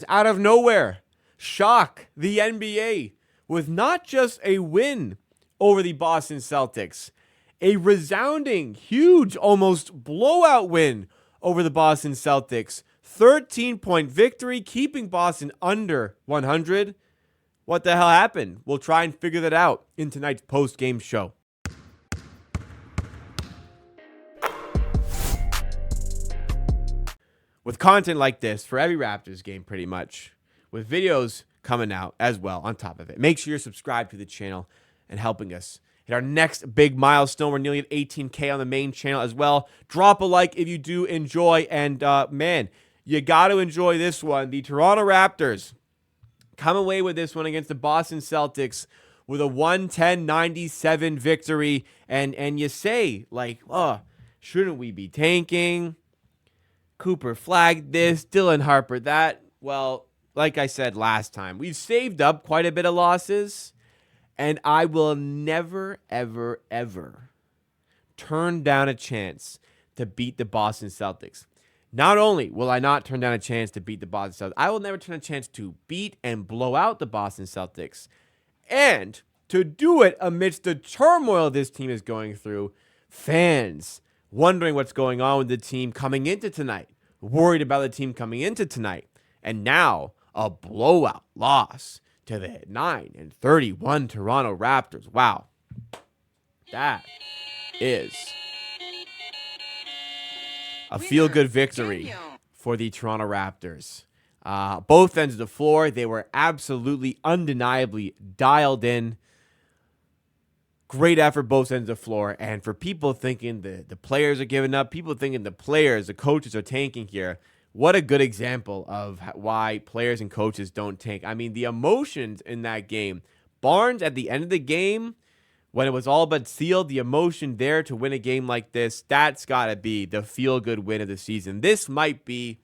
out of nowhere shock the NBA with not just a win over the Boston Celtics, a resounding, huge, almost blowout win over the Boston Celtics. 13-point victory, keeping Boston under 100. What the hell happened? We'll try and figure that out in tonight's post-game show. With content like this for every Raptors game pretty much, with videos coming out as well on top of it. Make sure you're subscribed to the channel and helping us hit our next big milestone. We're nearly at 18K on the main channel as well. Drop a like if you do enjoy. And man, you got to enjoy this one. The Toronto Raptors come away with this one against the Boston Celtics with a 110-97 victory. And you say, like, oh, shouldn't we be tanking? Cooper flagged this, Dylan Harper that. Well, like I said last time, we've saved up quite a bit of losses, and I will never, ever, ever turn down a chance to beat the Boston Celtics. Not only will I not turn down a chance to beat the Boston Celtics, I will never turn a chance to beat and blow out the Boston Celtics. And to do it amidst the turmoil this team is going through, fans wondering what's going on with the team coming into tonight, worried about the team coming into tonight, and now a blowout loss to the 9-31 Toronto Raptors. Wow, that is a feel-good victory for the Toronto Raptors. Both ends of the floor, they were absolutely, undeniably dialed in. Great effort both ends of the floor. And for people thinking the players are giving up, people thinking the coaches are tanking here, what a good example of why players and coaches don't tank. I mean, the emotions in that game. Barnes, at the end of the game, when it was all but sealed, the emotion there to win a game like this, that's got to be the feel-good win of the season. This might be,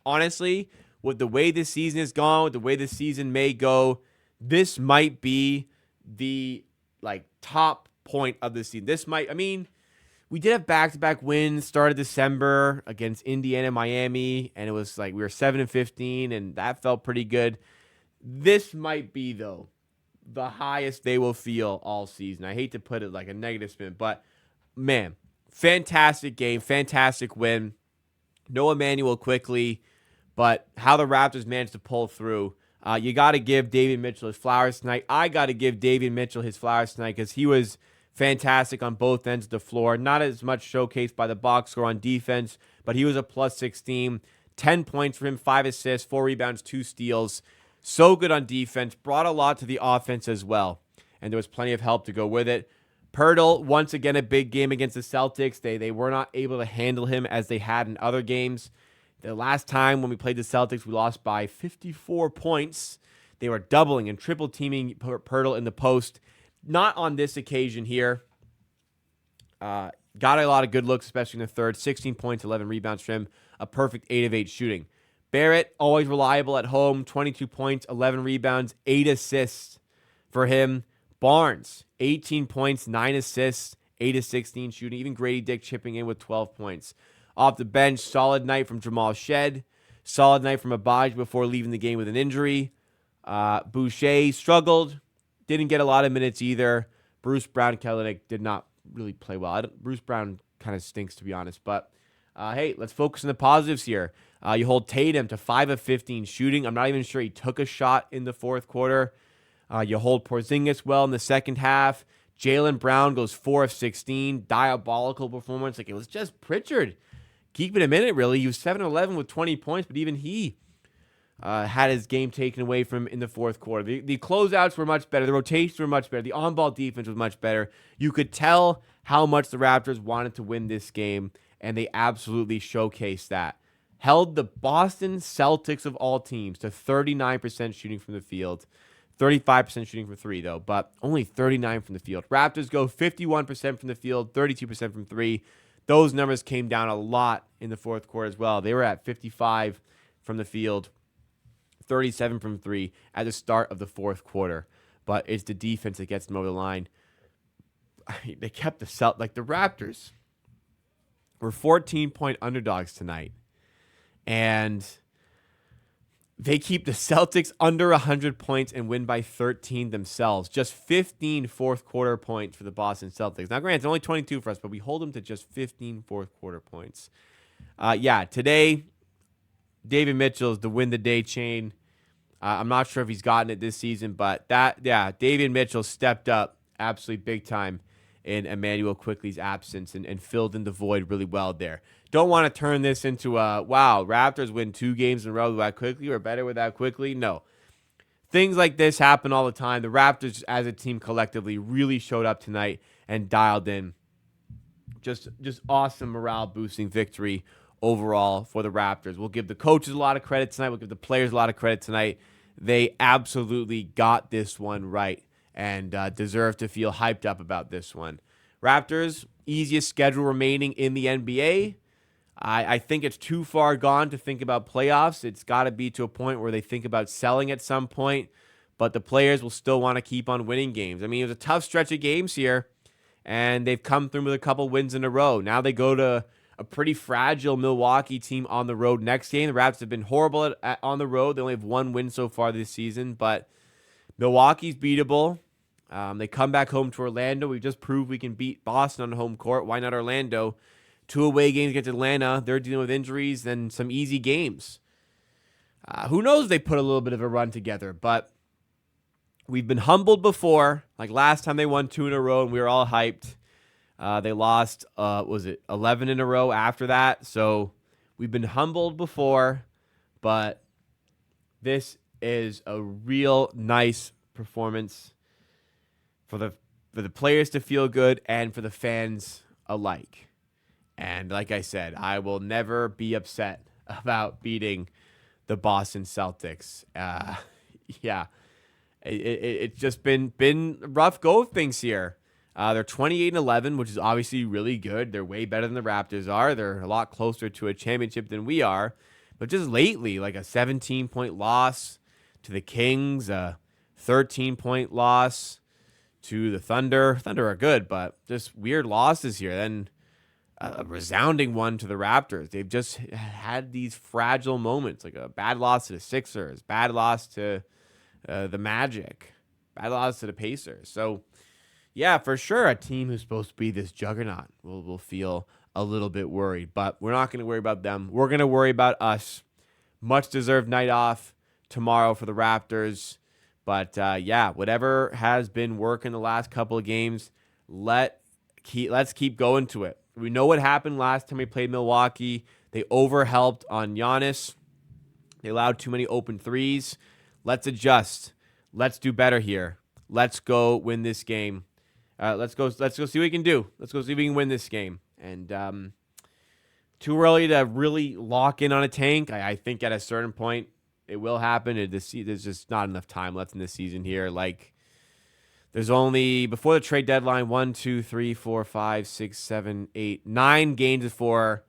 honestly, with the way this season has gone, with the way this season may go, this might be the top point of the season. This might, I mean, we did have back-to-back wins, started December against Indiana and Miami, and it was like we were 7-15, and that felt pretty good. This might be, though, the highest they will feel all season. I hate to put it like a negative spin, but man, fantastic game, fantastic win. No Emmanuel quickly, but how the Raptors managed to pull through. You got to give David Mitchell his flowers tonight. I got to give David Mitchell his flowers tonight because he was fantastic on both ends of the floor. Not as much showcased by the box score on defense, but he was a plus 16. 10 points for him, 5 assists, 4 rebounds, 2 steals. So good on defense. Brought a lot to the offense as well, and there was plenty of help to go with it. Poeltl, once again, a big game against the Celtics. They were not able to handle him as they had in other games. The last time when we played the Celtics, we lost by 54 points. They were doubling and triple teaming Poeltl in the post. Not on this occasion here. Got a lot of good looks, especially in the third. 16 points, 11 rebounds for him. A perfect 8 of 8 shooting. Barrett, always reliable at home. 22 points, 11 rebounds, 8 assists for him. Barnes, 18 points, 9 assists, 8 of 16 shooting. Even Grady Dick chipping in with 12 points. Off the bench, solid night from Jamal Shed. Solid night from Abaj before leaving the game with an injury. Boucher struggled. Didn't get a lot of minutes either. Bruce Brown-Kelenic did not really play well. Bruce Brown kind of stinks, to be honest. But, hey, let's focus on the positives here. You hold Tatum to 5 of 15 shooting. I'm not even sure he took a shot in the fourth quarter. You hold Porzingis well in the second half. Jaylen Brown goes 4 of 16. Diabolical performance. Like, it was just Pritchard keeping him in it, really. He was 7-11 with 20 points, but even he had his game taken away from him in the fourth quarter. The closeouts were much better. The rotations were much better. The on-ball defense was much better. You could tell how much the Raptors wanted to win this game, and they absolutely showcased that. Held the Boston Celtics of all teams to 39% shooting from the field. 35% shooting from 3, though, but only 39% from the field. Raptors go 51% from the field, 32% from 3. Those numbers came down a lot in the fourth quarter as well. They were at 55 from the field, 37 from 3 at the start of the fourth quarter. But it's the defense that gets them over the line. I mean, they kept the Raptors were 14-point underdogs tonight. And They keep the Celtics under 100 points and win by 13 themselves. Just 15 fourth quarter points for the Boston Celtics. Now, granted, it's only 22 for us, but we hold them to just 15 fourth quarter points. Today, David Mitchell is the win the day chain. I'm not sure if he's gotten it this season, but David Mitchell stepped up absolutely big time in Emmanuel Quickley's absence and filled in the void really well there. Don't want to turn this into Raptors win 2 games in a row without Quickley or better without Quickley. No. Things like this happen all the time. The Raptors as a team collectively really showed up tonight and dialed in. Just awesome morale boosting victory overall for the Raptors. We'll give the coaches a lot of credit tonight. We'll give the players a lot of credit tonight. They absolutely got this one right and deserve to feel hyped up about this one. Raptors, easiest schedule remaining in the NBA. I think it's too far gone to think about playoffs. It's got to be to a point where they think about selling at some point, but the players will still want to keep on winning games. I mean, it was a tough stretch of games here, and they've come through with a couple wins in a row. Now they go to a pretty fragile Milwaukee team on the road next game. The Raptors have been horrible on the road. They only have 1 win so far this season, but Milwaukee's beatable. They come back home to Orlando. We just proved we can beat Boston on home court. Why not Orlando? 2 away games against Atlanta. They're dealing with injuries and some easy games. Who knows if they put a little bit of a run together, but we've been humbled before. Like last time they won 2 in a row and we were all hyped. They lost, 11 in a row after that. So we've been humbled before, but this is a real nice performance for the players to feel good and for the fans alike. And like I said, I will never be upset about beating the Boston Celtics. It's just been rough go of things here. They're 28-11, which is obviously really good. They're way better than the Raptors are. They're a lot closer to a championship than we are. But just lately, like a 17-point loss to the Kings, a 13-point loss to the Thunder. Thunder are good, but just weird losses here. Then a resounding one to the Raptors. They've just had these fragile moments, like a bad loss to the Sixers, bad loss to the Magic, bad loss to the Pacers. So, yeah, for sure, a team who's supposed to be this juggernaut will feel a little bit worried. But we're not going to worry about them. We're going to worry about us. Much-deserved night off tomorrow for the Raptors. But, whatever has been working the last couple of games, let's keep going to it. We know what happened last time we played Milwaukee. They overhelped on Giannis. They allowed too many open threes. Let's adjust. Let's do better here. Let's go win this game. Let's go see what we can do. Let's go see if we can win this game. And too early to really lock in on a tank. I think at a certain point it will happen. There's just not enough time left in this season here. Like, there's only, before the trade deadline, 1, 2, 3, 4, 5, 6, 7, 8, 9 games before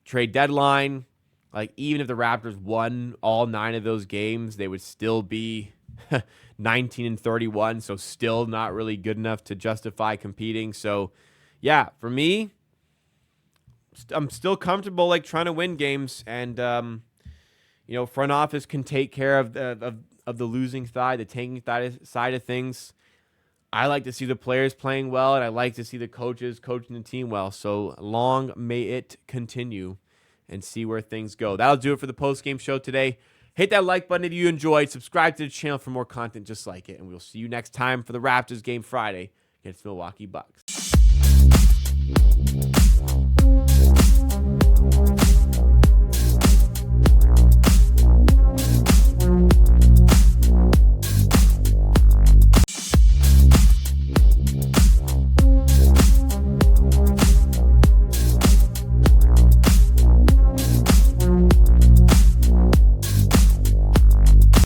trade deadline. Like, even if the Raptors won all 9 of those games, they would still be 19-31, so still not really good enough to justify competing. So, yeah, for me, I'm still comfortable like trying to win games, and front office can take care of the losing side, the tanking side of things. I like to see the players playing well, and I like to see the coaches coaching the team well. So long may it continue, and see where things go. That'll do it for the post-game show today. Hit that like button if you enjoyed. Subscribe to the channel for more content just like it, and we'll see you next time for the Raptors game Friday against Milwaukee Bucks.